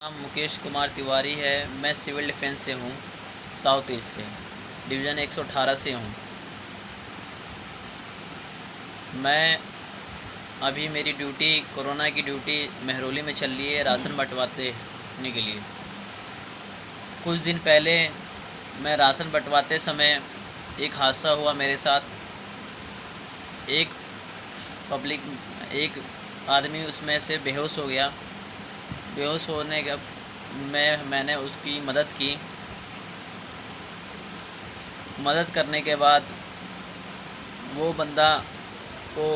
नाम मुकेश कुमार तिवारी है। मैं सिविल डिफेंस से हूँ, साउथ ईस्ट से, डिवीज़न 118 से हूँ। मैं अभी मेरी ड्यूटी कोरोना की ड्यूटी महरौली में चल रही है, राशन बँटवाने के लिए। कुछ दिन पहले मैं राशन बँटवाते समय एक हादसा हुआ मेरे साथ। एक आदमी उसमें से बेहोश हो गया। बेहोश होने के मैंने उसकी मदद की। मदद करने के बाद वो बंदा को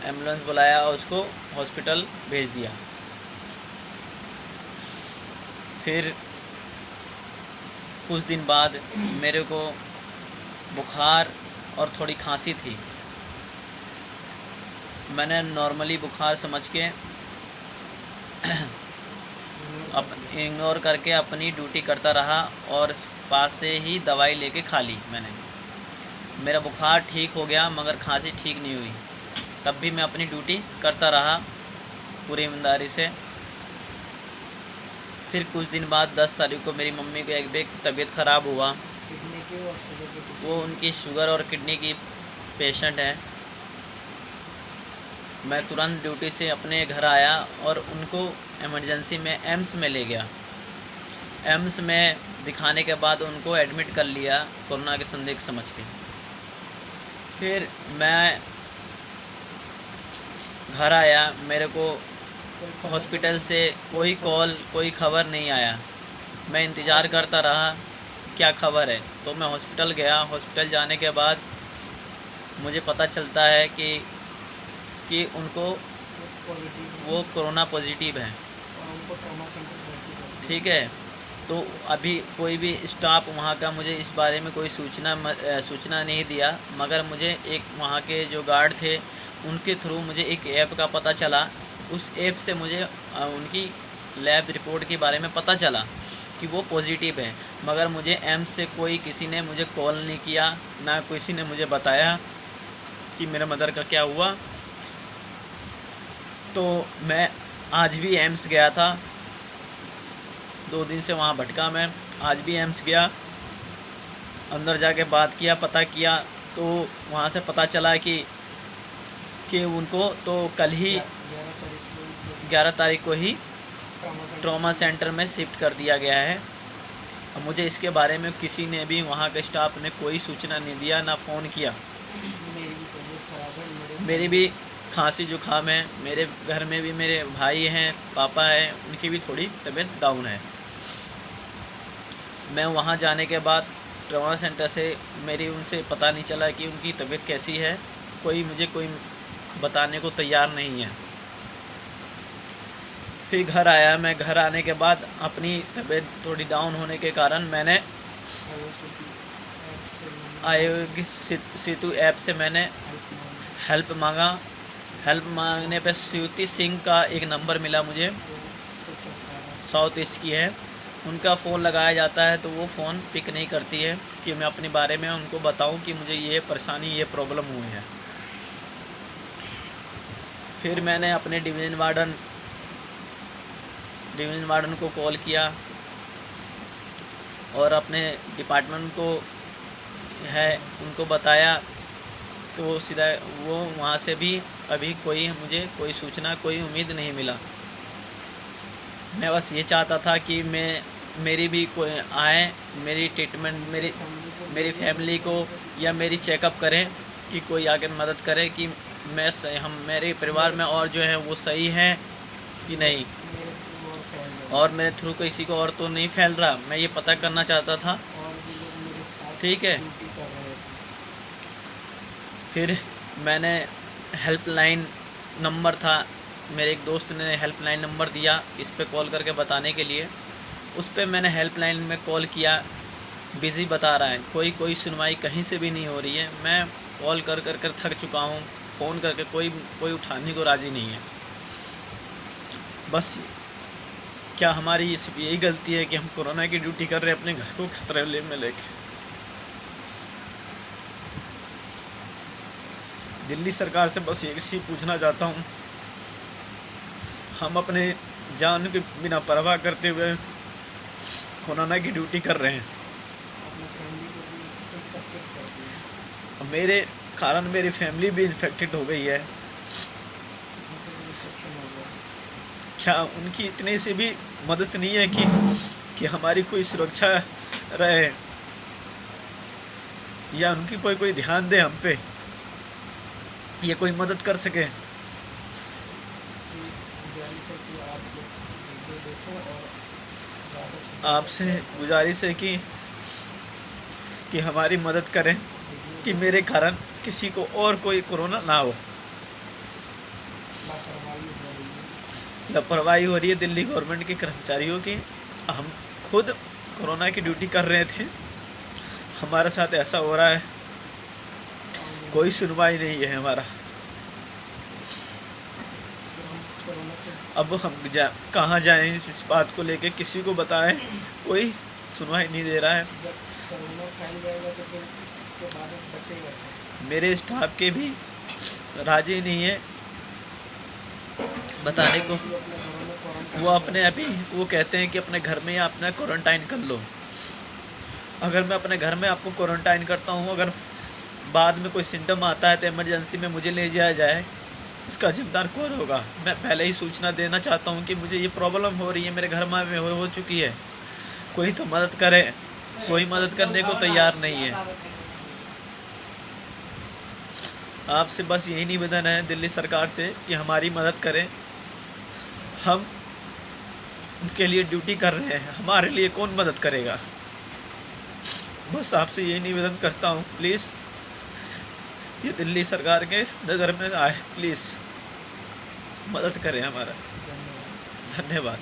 एम्बुलेंस बुलाया और उसको हॉस्पिटल भेज दिया। फिर कुछ दिन बाद मेरे को बुखार और थोड़ी खांसी थी। मैंने नॉर्मली बुखार समझ के इग्नोर करके अपनी ड्यूटी करता रहा और पास से ही दवाई लेके खा ली मैंने। मेरा बुखार ठीक हो गया मगर खांसी ठीक नहीं हुई। तब भी मैं अपनी ड्यूटी करता रहा पूरी ईमानदारी से। फिर कुछ दिन बाद 10 तारीख को मेरी मम्मी को एक बेग तबीयत ख़राब हुआ। वो उनकी शुगर और किडनी की पेशेंट है। मैं तुरंत ड्यूटी से अपने घर आया और उनको इमरजेंसी में एम्स में ले गया। एम्स में दिखाने के बाद उनको एडमिट कर लिया कोरोना के संदिग्ध समझ के। फिर मैं घर आया, मेरे को हॉस्पिटल से कोई कॉल कोई ख़बर नहीं आया। मैं इंतज़ार करता रहा क्या खबर है। तो मैं हॉस्पिटल गया। हॉस्पिटल जाने के बाद मुझे पता चलता है कि उनको वो कोरोना पॉजिटिव है। ठीक है। तो अभी कोई भी स्टाफ वहाँ का मुझे इस बारे में कोई सूचना नहीं दिया, मगर मुझे एक वहाँ के जो गार्ड थे उनके थ्रू मुझे एक ऐप का पता चला। उस ऐप से मुझे उनकी लैब रिपोर्ट के बारे में पता चला कि वो पॉजिटिव है। मगर मुझे एम्स से किसी ने मुझे कॉल नहीं किया, ना किसी ने मुझे बताया कि मेरे मदर का क्या हुआ। तो मैं आज भी एम्स गया था। 2 दिन से वहाँ भटका मैं। आज भी एम्स गया, अंदर जाके बात किया, पता किया। तो वहाँ से पता चला कि उनको तो कल ही 11 तारीख को ही ट्रॉमा सेंटर में शिफ्ट कर दिया गया है। अब मुझे इसके बारे में किसी ने भी, वहाँ के स्टाफ ने कोई सूचना नहीं दिया, ना फ़ोन किया। मेरी भी खांसी जुकाम है। मेरे घर में भी मेरे भाई हैं, पापा हैं, उनकी भी थोड़ी तबीयत डाउन है। मैं वहाँ जाने के बाद ट्रॉमा सेंटर से मेरी उनसे पता नहीं चला कि उनकी तबीयत कैसी है। मुझे बताने को तैयार नहीं है। फिर घर आया। मैं घर आने के बाद अपनी तबीयत थोड़ी डाउन होने के कारण मैंने आरोग्य सेतु ऐप से मैंने हेल्प मांगा। हेल्प मांगने पर श्रुति सिंह का एक नंबर मिला मुझे, साउथ ईस्ट की है। उनका फ़ोन लगाया जाता है तो वो फ़ोन पिक नहीं करती है कि मैं अपने बारे में उनको बताऊं कि मुझे ये परेशानी, ये प्रॉब्लम हुई है। फिर मैंने अपने डिवीज़न वार्डन को कॉल किया और अपने डिपार्टमेंट को उनको बताया। तो सीधा वो वहाँ से भी अभी मुझे कोई सूचना, कोई उम्मीद नहीं मिला। मैं बस ये चाहता था कि मेरी भी कोई आए, मेरी ट्रीटमेंट, मेरी फैमिली को या मेरी चेकअप करें, कि कोई आकर मदद करे कि मेरे परिवार में और जो है वो सही है कि नहीं, और मेरे थ्रू किसी को और तो नहीं फैल रहा। मैं ये पता करना चाहता था। ठीक है। फिर मैंने हेल्पलाइन नंबर था, मेरे एक दोस्त ने हेल्पलाइन नंबर दिया इस पे कॉल करके बताने के लिए। उस पे मैंने हेल्पलाइन में कॉल किया, बिज़ी बता रहा है। कोई सुनवाई कहीं से भी नहीं हो रही है। मैं कॉल कर थक चुका हूँ। फ़ोन करके कोई उठाने को राज़ी नहीं है। बस क्या हमारी सिर्फ यही गलती है कि हम कोरोना की ड्यूटी कर रहे हैं अपने घर को खतरे में लेके। दिल्ली सरकार से बस एक चीज़ पूछना चाहता हूँ, हम अपने जान की बिना परवाह करते हुए कोरोना की ड्यूटी कर रहे हैं। अपनी फैमिली को भी इन्फेक्टेड कर दिया। मेरे कारण मेरी फैमिली भी इन्फेक्टेड हो गई है। मतलब इन्फेक्शन हो गया। क्या उनकी इतनी सी भी मदद नहीं है कि हमारी कोई सुरक्षा रहे, या उनकी कोई ध्यान दे हम पे, या कोई मदद कर सके? कि गुजारिश है कि आप लोग वीडियो देखें और ज़्यादा से ज़्यादा आपसे शेयर करें गुजारिश है कि हमारी मदद करें वीडियो कि को। मेरे कारण किसी को और कोई कोरोना ना हो। लापरवाही हो रही है। लापरवाही हो रही है दिल्ली गवर्नमेंट के कर्मचारियों की। हम खुद कोरोना की ड्यूटी कर रहे थे, हमारे साथ ऐसा हो रहा है, कोई सुनवाई नहीं है हमारा। फिर हम कोरोना को अब हम कहाँ जाएं इस बात को लेके, किसी को बताएं, कोई सुनवाई नहीं दे रहा है। जब कोरोना फैल जाएगा तो फिर उसके बाद बचेगा क्या? मेरे स्टाफ के भी राजी नहीं है बताने को। भी अपने घरों में क्वारंटाइन वो अपने आप ही वो कहते हैं कि अपने घर में ही अपना क्वारंटाइन कर लो। अगर मैं अपने घर में आपको क्वारंटाइन करता हूँ, अगर बाद में कोई सिम्टम आता है तो इमरजेंसी में मुझे ले जाया जाए, इसका जिम्मेदार कौन होगा? मैं पहले ही सूचना देना चाहता हूँ कि मुझे ये प्रॉब्लम हो रही है, मेरे घर में हो चुकी है, कोई तो मदद करे। कोई मदद करने को तैयार नहीं है। आपसे बस यही निवेदन है दिल्ली सरकार से कि हमारी मदद करें। हम उनके लिए ड्यूटी कर रहे हैं, हमारे लिए कौन मदद करेगा? बस आपसे यही निवेदन करता हूँ, प्लीज़ ये दिल्ली सरकार के नज़र में आए, प्लीज़ मदद करें हमारा। धन्यवाद। धन्यवाद।